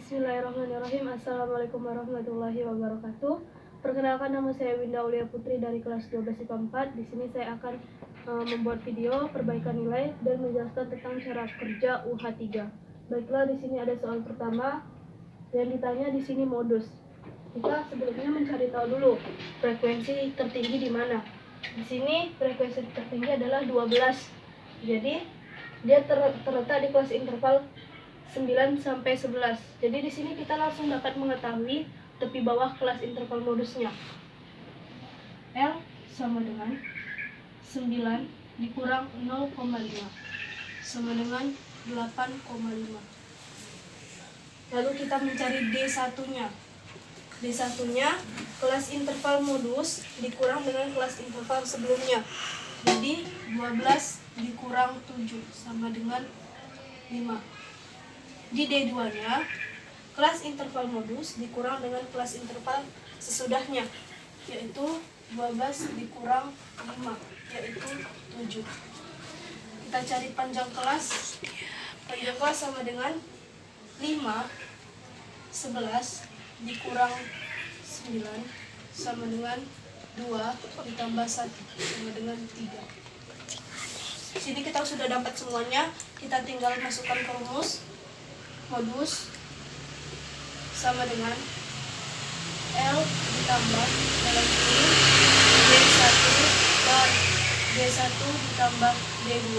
Bismillahirrahmanirrahim. Assalamualaikum warahmatullahi wabarakatuh. Perkenalkan, nama saya Winda Aulia Putri dari kelas 12 IPA 4. Di sini saya akan membuat video perbaikan nilai dan menjelaskan tentang cara kerja UH3. Baiklah, di sini ada soal pertama yang ditanya di sini modus. Kita sebelumnya mencari tahu dulu frekuensi tertinggi di mana. Di sini frekuensi tertinggi adalah 12. Jadi dia terletak di kelas interval 9 sampai 11. Jadi di sini kita langsung dapat mengetahui tepi bawah kelas interval modusnya. L sama dengan 9 dikurang 0,5 sama dengan 8,5. Lalu kita mencari D1-nya. D1-nya kelas interval modus dikurang dengan kelas interval sebelumnya. Jadi 12 dikurang 7 sama dengan 5. Di D2-nya, kelas interval modus dikurang dengan kelas interval sesudahnya, yaitu 12 dikurang 5, yaitu 7. Kita cari panjang kelas. Panjang kelas sama dengan 5, 11 dikurang 9 sama dengan 2 ditambah 1 sama dengan 3. Sini kita sudah dapat semuanya. Kita tinggal masukkan ke rumus. Modus sama dengan L ditambah dalam ini D1 dan D1 ditambah D2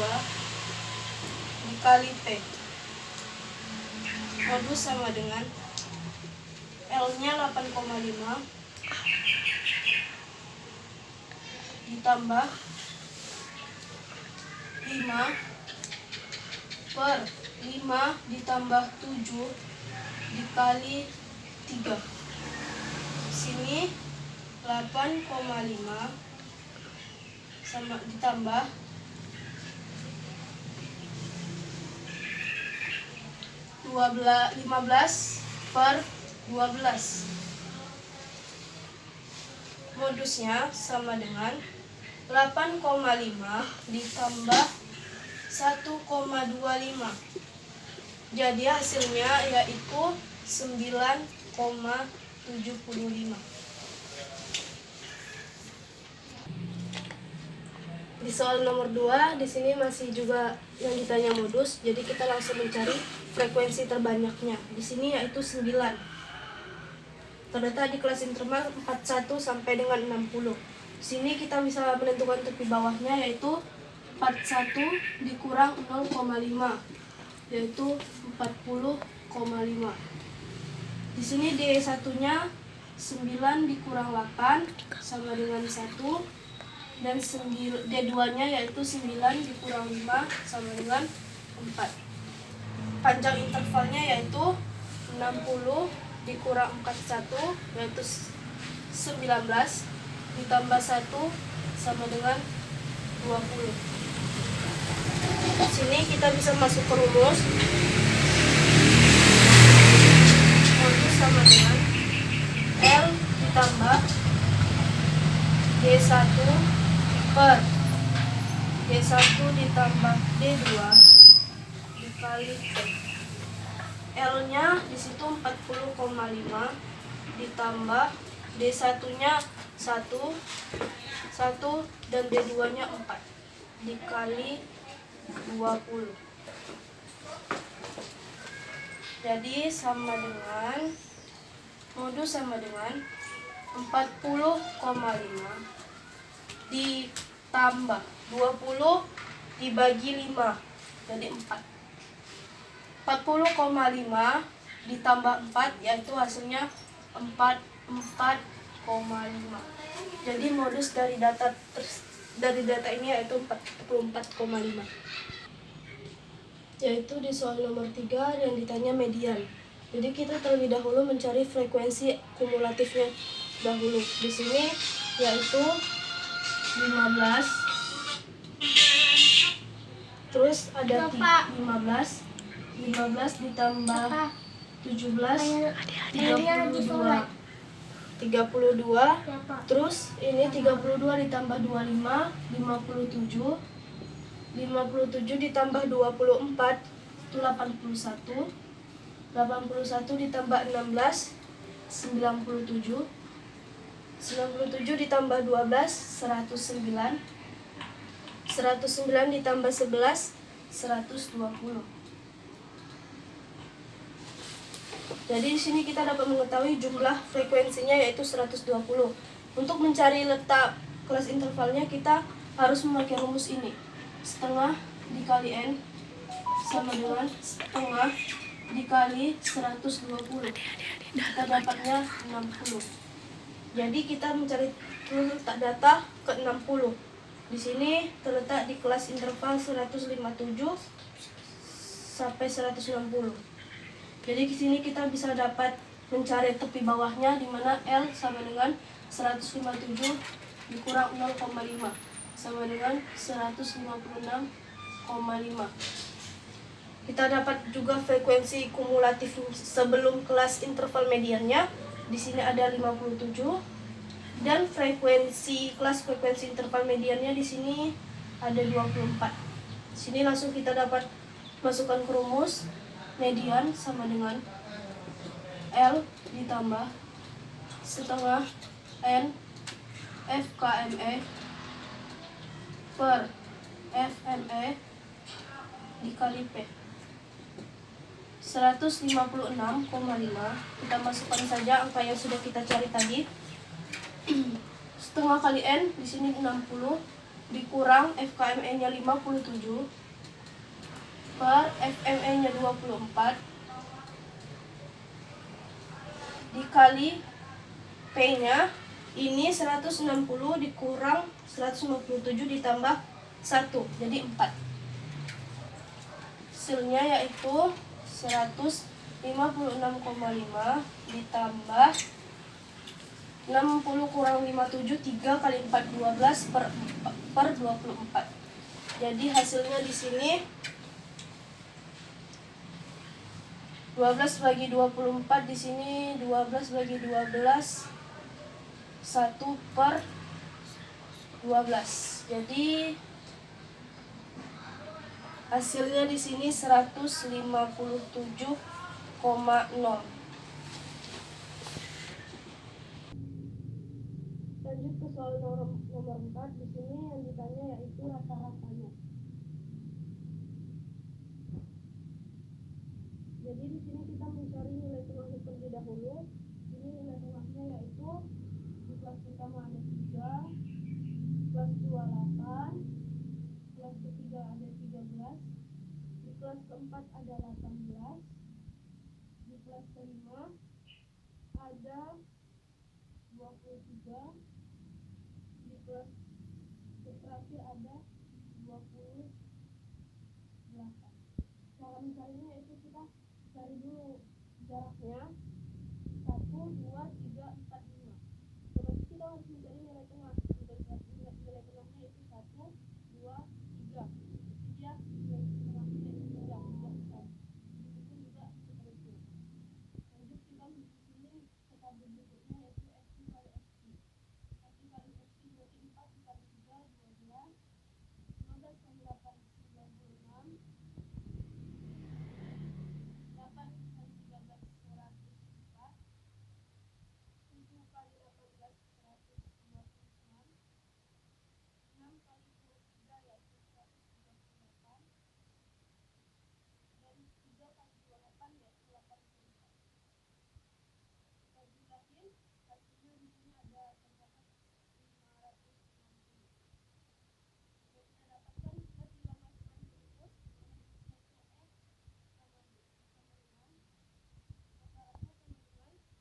dikali P. Modus sama dengan L-nya 8,5 ditambah 5 per 5 ditambah 7 dikali 3. Sini 8,5 sama ditambah 15 per 12. Modusnya sama dengan 8,5 ditambah 1,25. Jadi hasilnya yaitu 9,75. Di soal nomor 2, di sini masih juga yang ditanya modus, jadi kita langsung mencari frekuensi terbanyaknya. Di sini yaitu 9. Terletak di kelas interval 41 sampai dengan 60. Di sini kita bisa menentukan tepi bawahnya yaitu 41 dikurang 0,5, yaitu 40,5. Di sini D1-nya 9 dikurang 8 sama dengan 1, dan D2-nya yaitu 9 dikurang 5 sama dengan 4. Panjang intervalnya yaitu 60 dikurang 41, yaitu 19 ditambah 1 sama dengan 20. Sini kita bisa masuk ke rumus. Modus sama dengan L ditambah D1 per D1 ditambah D2 dikali P. L-nya di situ 40,5 ditambah D1-nya 1 dan D2-nya 4 dikali 20. Jadi sama dengan modus sama dengan 40,5 ditambah 20 dibagi 5, jadi 4. 40,5 ditambah 4 yaitu hasilnya 44,5. Jadi modus dari data ini yaitu 44,5. Yaitu di soal nomor 3 yang ditanya median. Jadi kita terlebih dahulu mencari frekuensi kumulatifnya dahulu. Di sini yaitu 15. Terus ada 15 ditambah 17 32. Terus ini 32 ditambah 25 57 ditambah 24 itu 81. 81 ditambah 16, 97. 97 ditambah 12, 109. 109 ditambah 11, 120. Jadi di sini kita dapat mengetahui jumlah frekuensinya yaitu 120. Untuk mencari letak kelas intervalnya kita harus memakai rumus ini. Setengah dikali N sama dengan setengah dikali 120. Kita dapatnya 60. Jadi kita mencari letak data ke 60. Di sini terletak di kelas interval 157 sampai 160. Jadi di sini kita bisa dapat mencari tepi bawahnya, di mana L sama dengan 157 dikurang 0,5 sama dengan 156,5. Kita dapat juga frekuensi kumulatif sebelum kelas interval mediannya. Di sini ada 57 dan kelas frekuensi interval mediannya di sini ada 24. Di sini langsung kita dapat masukkan ke rumus. Median sama dengan L ditambah setengah N FKME per FME dikali P. 156,5. Kita masukkan saja angka yang sudah kita cari tadi. Setengah kali N di sini 60 dikurang FKME-nya 57 per FME-nya 24 dikali P-nya ini 160 dikurang 157 ditambah 1, jadi 4. Hasilnya yaitu 156,5 ditambah 60 kurang 57, 3 kali 4, 12 per 24. Jadi hasilnya di sini 12 bagi 24, di sini 12 bagi 12, 1 per 12. Jadi hasilnya di sini 157,0. Lanjut ke soal nomor 4. Di sini yang ditanya yaitu rata-ratanya. Jadi di sini kita mencari nilai tengahnya terlebih dahulu. Ini nilai tengahnya yaitu di kelas pertama ada 3, kelas 2 8, kelas ketiga ada 13, di kelas keempat ada 18, di kelas kelima ada 23, di kelas terakhir ada 28. Cara mencarinya yaitu kita cari dulu jaraknya 1, 2, 3, 4, 5. Otomatis kita harus mencari nilai tengah. Nilai tengahnya yaitu 1, 2, 3. Dia nilai tengahnya yaitu 3 besar. Itu juga seterusnya. Lanjut kita di sini ke tabel berikutnya yaitu FQ kali FQ. FQ kali FQ berarti 4 dikali 3, 12. 15 kali 8, 96. 8 kali 13, 104. 7 kali 18, 126. 6 kali 23 yaitu 138. Dan 3 kali 28 yaitu 84. Kita jumlahin, hasilnya di sini ada terdapat 560. Yang kita dapatkan, kita tinggal masukkan ke rumus. Rumusnya itu F sama dengan rata-rata sama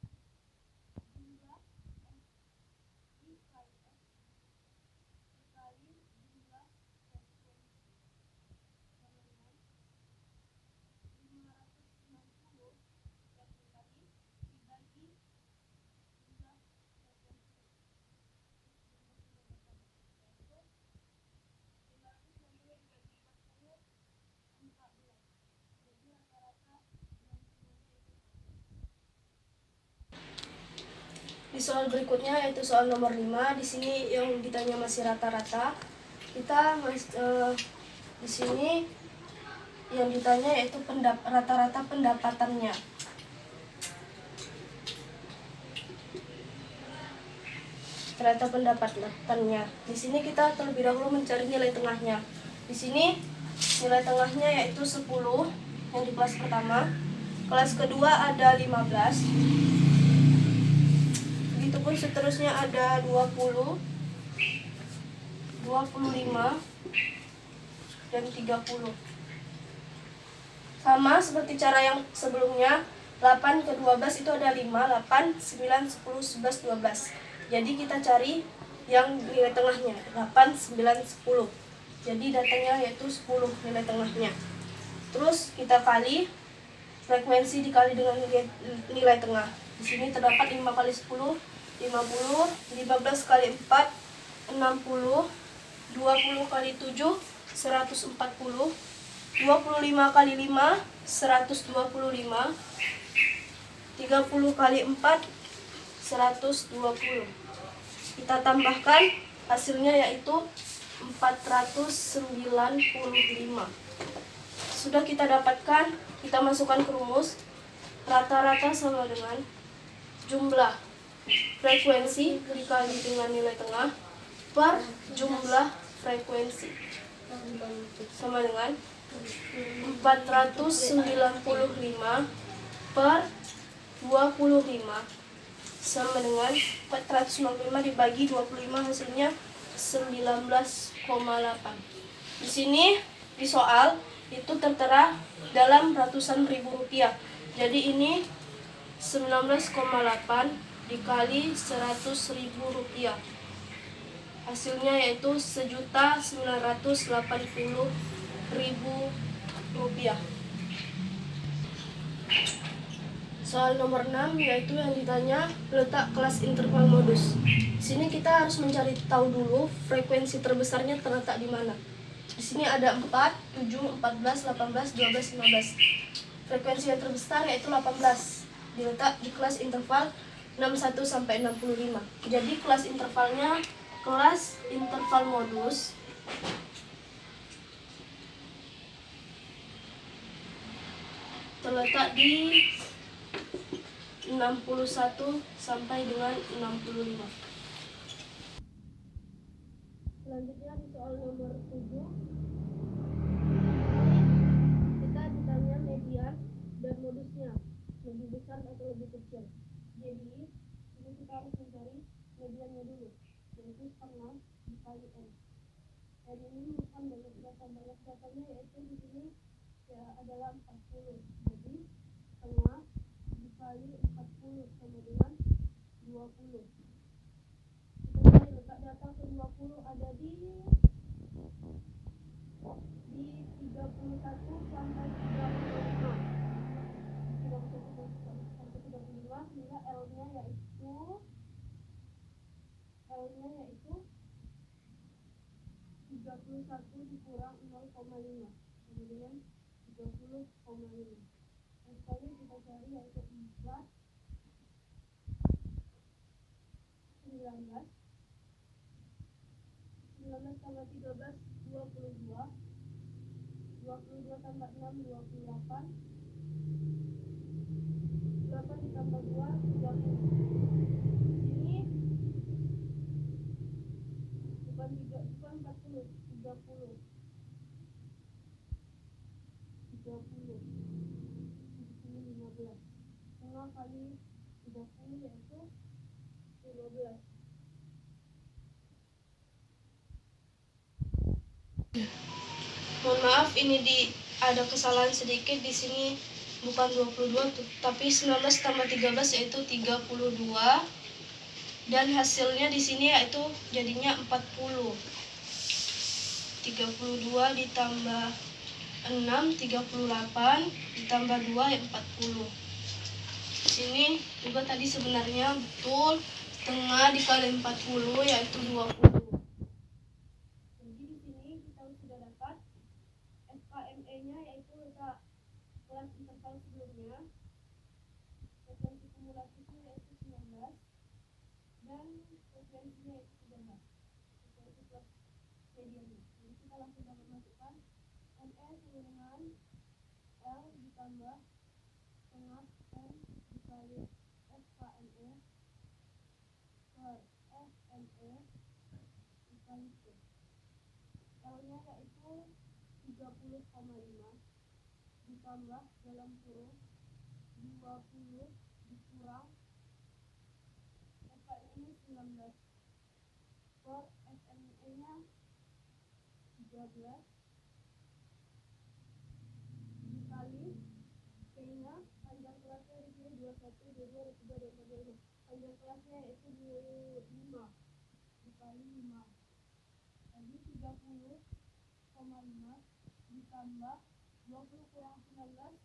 dengan jumlah N dikali F dikali jumlah frekuensi sama dengan 560 yang tadi dibagi jumlah frekuensi. Yaitu 560 dibagi 40, 14. Jadi rata-rata dan jumlahnya itu 14. Di soal berikutnya yaitu soal nomor 5. Di sini yang ditanya masih rata-rata. Kita di sini yang ditanya yaitu rata-rata pendapatannya. ternyata pendapatannya. Di sini kita terlebih dahulu mencari nilai tengahnya. Di sini nilai tengahnya yaitu 10 yang di kelas pertama. Kelas kedua ada 15. Begitupun seterusnya ada 20, 25, dan 30. Sama seperti cara yang sebelumnya, 8 ke 12 itu ada 5, 8, 9, 10, 11, 12. Jadi kita cari yang nilai tengahnya, 8, 9, 10. Jadi datanya yaitu 10 nilai tengahnya. Terus kita kali frekuensi dikali dengan nilai tengah. Di sini terdapat 5 kali 10, 50, 15 kali 4, 60, 20 kali 7, 140, 25 kali 5, 125, 30 kali 4, 120. Kita tambahkan, hasilnya yaitu 495. Sudah kita dapatkan, kita masukkan ke rumus. Rata-rata sama dengan jumlah frekuensi dikali dengan nilai tengah per jumlah frekuensi, sama dengan 495 per 25 sama dengan 495 dibagi 25, hasilnya 19,8. Di sini di soal itu tertera dalam ratusan ribu rupiah. Jadi ini 19,8 dikali 100.000 rupiah. Hasilnya yaitu 1.980.000 rupiah. Soal nomor 6 yaitu yang ditanya letak kelas interval modus. Di sini kita harus mencari tahu dulu frekuensi terbesarnya terletak di mana. Di sini ada 4, 7, 14, 18, 12, 15. Frekuensi yang terbesar yaitu 18. Diletak di kelas interval 61 sampai 65. Jadi kelas intervalnya kelas interval modus terletak di 61 sampai dengan 65. Selanjutnya di soal nomor 7 kita ditanya median dan modusnya, lebih besar atau lebih kecil. Jadi ini kita harus mencari mediannya dulu, yaitu setengah dikali N. N ini bukan banyak datanya, yaitu di sini ya adalah 40. Jadi setengah dikali 40 sama dengan 20. Kita cari letak data ke 20 ada di 31 sampai 35. 31 sampai 35 sehingga L-nya yaitu 31 dikurang 0,5 sama dengan 30,5. Hasilnya kita cari yaitu 4, 19 tambah 13, 22, 22 tambah 6, 28, 8 ditambah 2, 30. Ini bukan 40, 30. 30. Di sini 15. 5 kali 30 yaitu 15. Mohon maaf, ini ada kesalahan sedikit di sini, bukan 22 tapi 19 tambah 13 yaitu 32, dan hasilnya di sini yaitu jadinya 40. 32 ditambah 6, 38 ditambah 2 ya 40. Di sini juga tadi sebenarnya betul setengah dikali 40 yaitu 20. Jadi di sini kita sudah dapat FKME-nya yaitu letak kelas interval sebelumnya, frekuensi kumulatifnya yaitu 19, dan frekuensinya yaitu 13. Frekuensi kelas mediannya. Jadi kita langsung dapat masukkan NE sama dengan L ditambah setengah N dikali FKME per FNE 30,5 ditambah dalam kurung 20 dikurang FKM-nya 19 per FME-nya 13 dikali P-nya panjang kelasnya di sini 21, 22, 23, 24, 25. Panjang kelasnya yaitu 5 dikali 5. Jadi 30,5 ditambah 20 kurang 19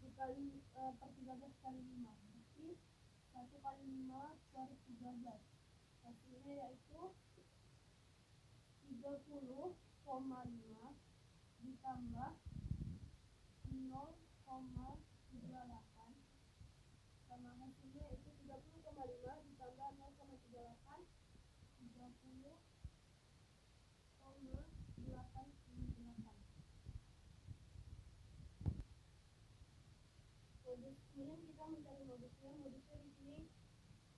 dikali per 13 kali 5. Berarti 1 kali 5 per 13. Hasilnya yaitu 30,5 ditambah 0,38 sama hasilnya yaitu 30,5 ditambah 0,38 30,88. Modus kemudian kita mencari modusnya. Modusnya di sini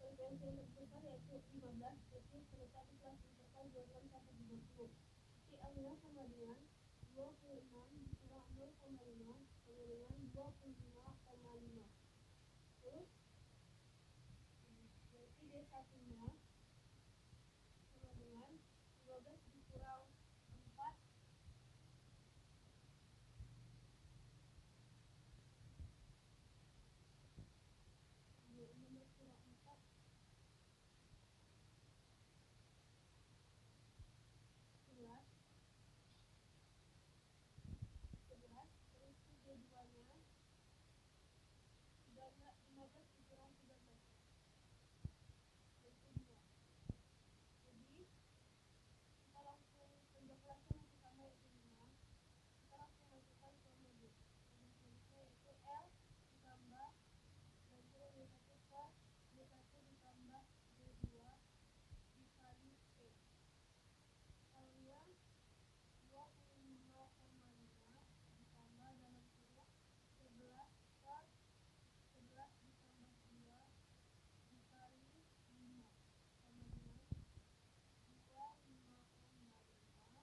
frekuensi yang terbesar yaitu 15, yaitu terletak di kelas interval 26 sampai 30. Jadi L-nya sama dengan 26 dikurang 0,5 sama dengan 25,5. Terus berarti D1-nya sama dengan 15 dikurang 4 16 kurang 4 11 terus D2-nya 15 dikurang 13 yaitu 2. Jadi kita langsung panjang kelasnya masih sama yaitu 5. Kita langsung masukkan ke modus. Modusnya yaitu L ditambah dan kurang D1 per D1 ditambah D2 dikali P. L-nya 25,5 ditambah dalam kurung 11 per 11 ditambah 2 dikali 5 sama dengan 25,5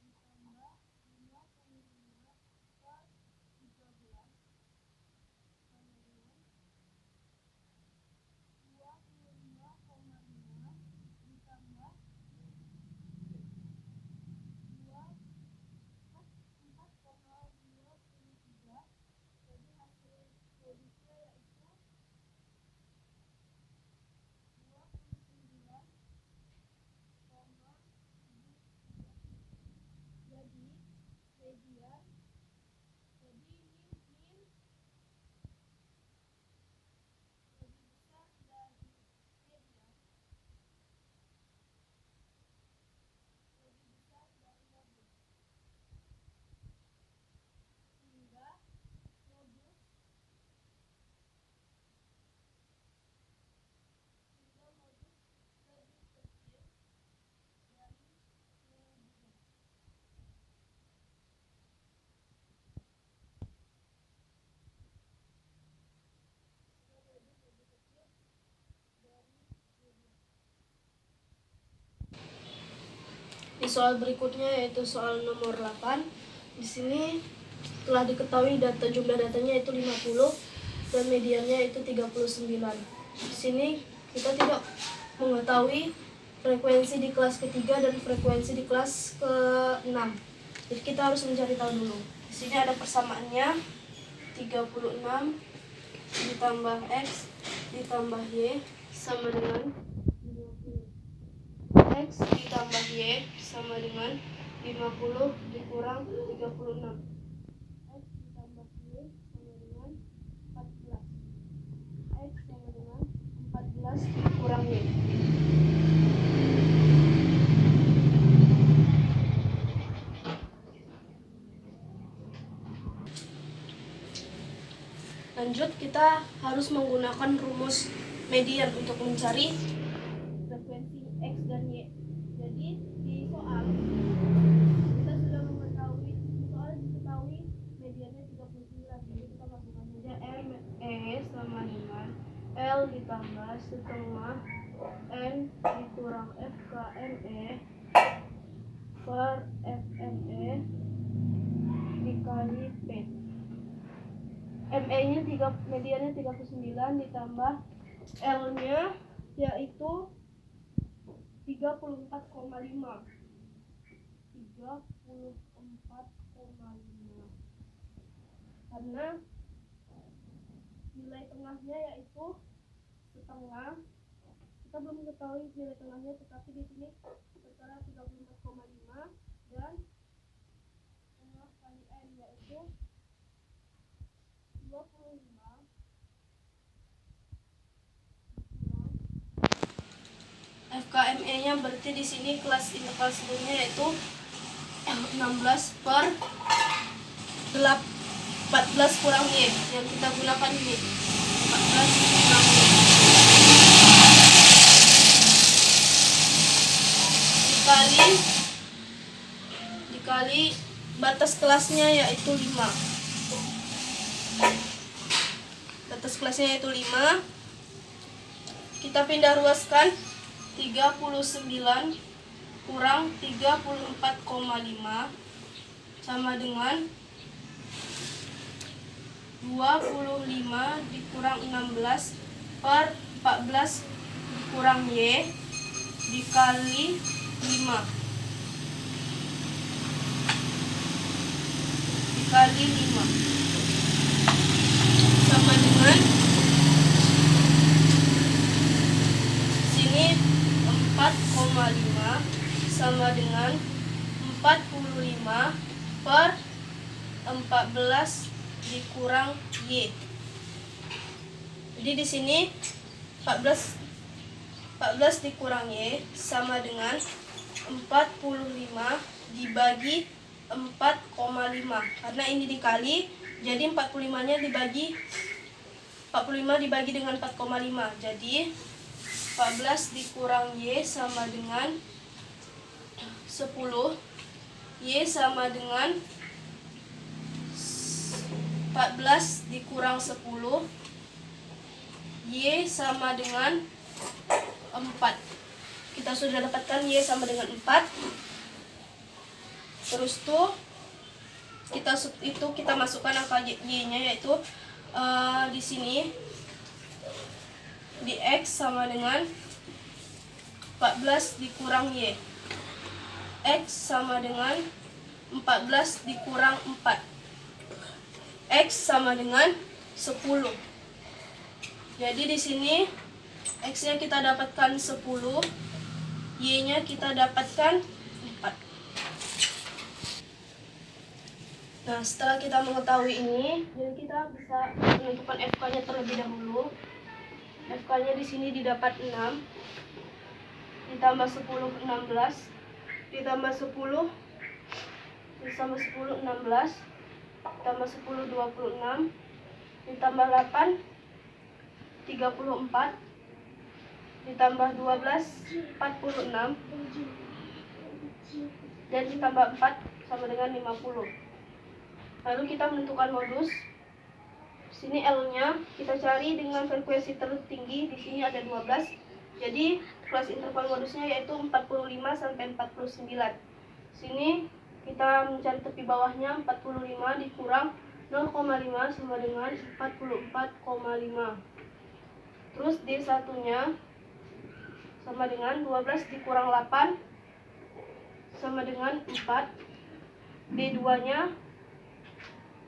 ditambah 5,5 per 13 sama dengan 25,5 ditambah 4,23. Jadi hasil modusnya yaitu 29,73. Jadi median jadi min lebih besar dari median lebih besar dari modus sehingga modus lebih kecil dari median. Modus lebih kecil dari median. Di soal berikutnya yaitu soal nomor 8. Di sini telah diketahui jumlah datanya itu 50 dan mediannya itu 39. Di sini kita tidak mengetahui frekuensi di kelas ketiga dan frekuensi di kelas ke-6. Jadi kita harus mencari tahu dulu. Di sini ada persamaannya 36 ditambah X ditambah Y sama dengan 50. X ditambah Y sama dengan 50 dikurang 36. X ditambah Y sama dengan 14. X sama dengan 14 dikurang Y. Lanjut, kita harus menggunakan rumus median untuk mencari frekuensi X dan Y. Jadi di soal kita sudah mengetahui, mediannya 39. Jadi kita masukkan saja ME sama dengan L ditambah setengah N dikurang FKME per FME dikali P. ME-nya mediannya 39 ditambah L-nya yaitu 34,5. Karena nilai tengahnya yaitu setengah. Kita belum mengetahui nilai tengahnya, tetapi di sini tertera 34,5 dan tengah kali N yaitu 25 FKME-nya berarti di sini kelas interval sebelumnya yaitu 16/14 kurang Y yang kita gunakan ini 14 kurang Y dikali batas kelasnya yaitu 5. Batas kelasnya yaitu 5. Kita pindah ruaskan 39 kurang 34,5 sama dengan 25 dikurang 16 per 14 dikurang Y dikali 5 dikali 5 sama dengan sini 4,5 sama dengan 45 per 14 dikurang Y. Jadi di sini 14 dikurang Y sama dengan 45 dibagi 4,5. Karena ini dikali, jadi 45-nya dibagi 45 dibagi dengan 4,5. Jadi 14 dikurang Y sama dengan 10. Y sama dengan 14 dikurang 10. Y sama dengan 4. Kita sudah dapatkan Y sama dengan 4. Terus kita masukkan angka Y-nya yaitu di sini di X sama dengan 14 dikurang Y. X sama dengan 14 dikurang 4. X sama dengan 10. Jadi di sini X-nya kita dapatkan 10, Y-nya kita dapatkan 4. Nah, setelah kita mengetahui ini, jadi kita bisa menentukan FK-nya terlebih dahulu. FK-nya di sini didapat 6 ditambah 10 16 ditambah 10 ditambah 10 16 ditambah 10 26 ditambah 8 34 ditambah 12 46 dan ditambah 4 sama dengan 50. Lalu kita menentukan modus. Sini L-nya kita cari dengan frekuensi tertinggi, di sini ada 12. Jadi kelas interval modusnya yaitu 45 sampai 49. Sini kita mencari tepi bawahnya 45 dikurang 0,5 sama dengan 44,5. Terus D1-nya sama dengan 12 dikurang 8 sama dengan 4. D2-nya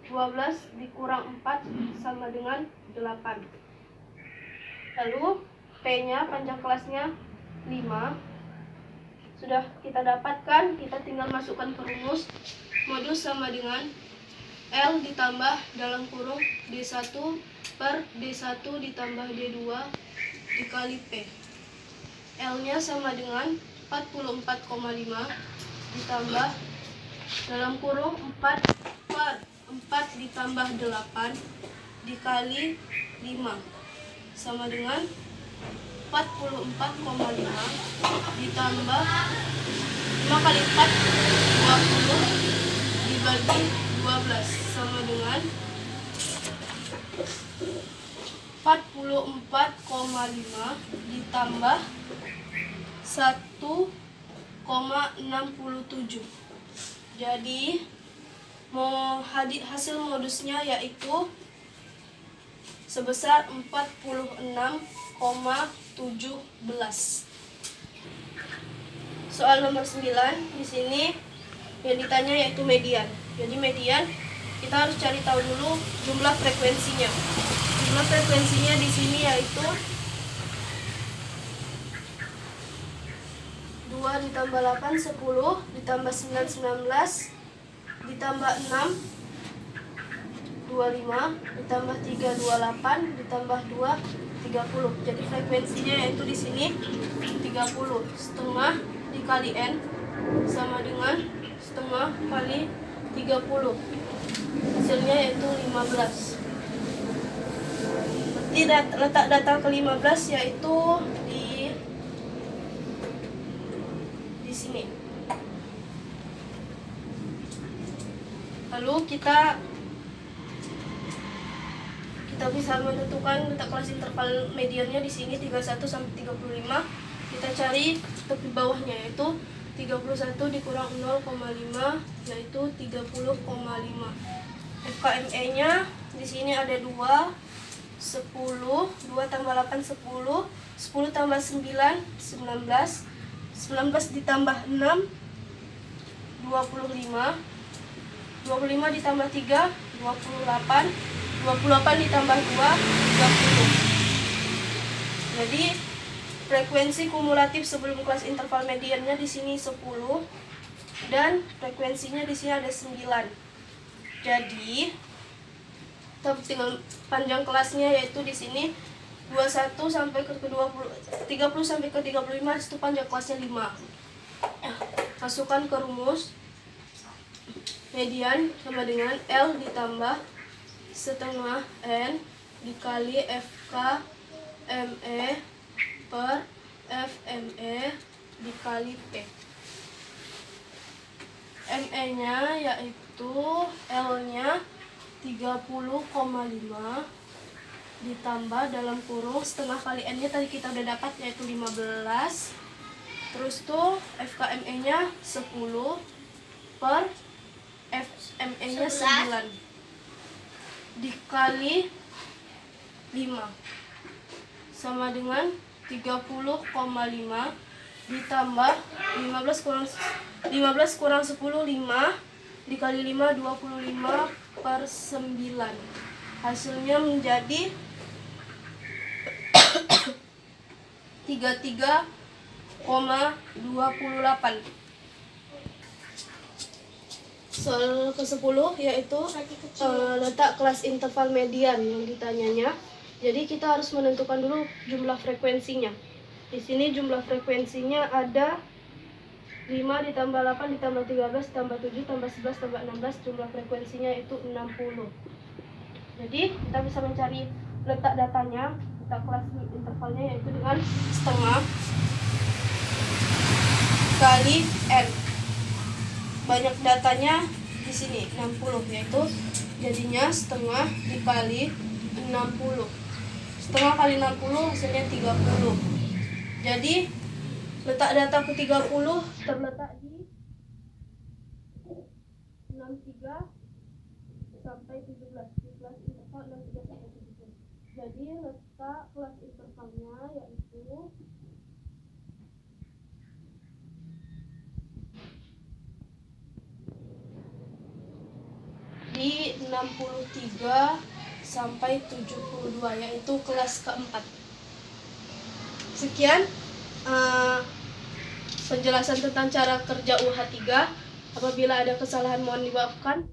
12 dikurang 4 sama dengan 8. Lalu P-nya panjang kelasnya 5. Sudah kita dapatkan, kita tinggal masukkan ke rumus. Modus sama dengan L ditambah dalam kurung D1 per D1 ditambah D2 dikali P. L-nya sama dengan 44,5 ditambah dalam kurung 4 per 4 ditambah 8 dikali 5 sama dengan 44,5 ditambah 5 kali 4 20 dibagi 12 sama dengan 44,5 ditambah 1,67. Jadi Hasil modusnya yaitu sebesar 46,17. Soal nomor 9 di sini yang ditanya yaitu median. Jadi median kita harus cari tahu dulu jumlah frekuensinya. Jumlah frekuensinya di sini yaitu 2 ditambah 8 10 ditambah 9 19 ditambah 6 25 ditambah 3 28 ditambah 2 30. Jadi frekuensinya yaitu di sini 30. Setengah dikali n sama dengan setengah kali 30. Hasilnya yaitu 15. Berarti letak data ke-15 yaitu di sini. Lalu kita bisa menentukan letak kelas interval mediannya di sini 31 sampai 35. Kita cari tepi bawahnya yaitu 31 dikurang 0,5 yaitu 30,5. FKME-nya di sini ada 2 10 2 tambah 8 10 10 tambah 9 19 19 ditambah 6 25 25 ditambah 3 28 28 ditambah 2 30. Jadi frekuensi kumulatif sebelum kelas interval mediannya di sini 10 dan frekuensinya di sini ada 9. Jadi tinggal panjang kelasnya yaitu di sini 21 sampai ke 20 30 sampai ke 35 itu panjang kelasnya 5. Masukkan ke rumus. Median sama dengan L ditambah setengah N dikali FKME per FME dikali P. ME-nya yaitu L-nya 30,5 ditambah dalam kurung setengah kali N-nya tadi kita udah dapat yaitu 15. Terus tuh FKME-nya 10 per FME-nya 9 dikali 5 sama dengan 30,5 ditambah 15 kurang 10 5 dikali 5 25 per 9. Hasilnya menjadi 33,28. Soal ke-10 yaitu letak kelas interval median yang ditanyanya. Jadi kita harus menentukan dulu jumlah frekuensinya. Di sini jumlah frekuensinya ada 5 ditambah 8 ditambah 13 tambah 7 tambah 11 tambah 16. Jumlah frekuensinya itu 60. Jadi kita bisa mencari letak datanya, letak kelas intervalnya yaitu dengan setengah kali N. Banyak datanya di sini 60 yaitu jadinya setengah dikali 60. Setengah kali 60 hasilnya 30. Jadi letak data ke 30 terletak di 63 sampai 17. Di kelas interval 63 sampai 17. Jadi letak kelas intervalnya yaitu di 63 sampai 72 yaitu kelas keempat. Sekian penjelasan tentang cara kerja UH3. Apabila ada kesalahan mohon dimaafkan.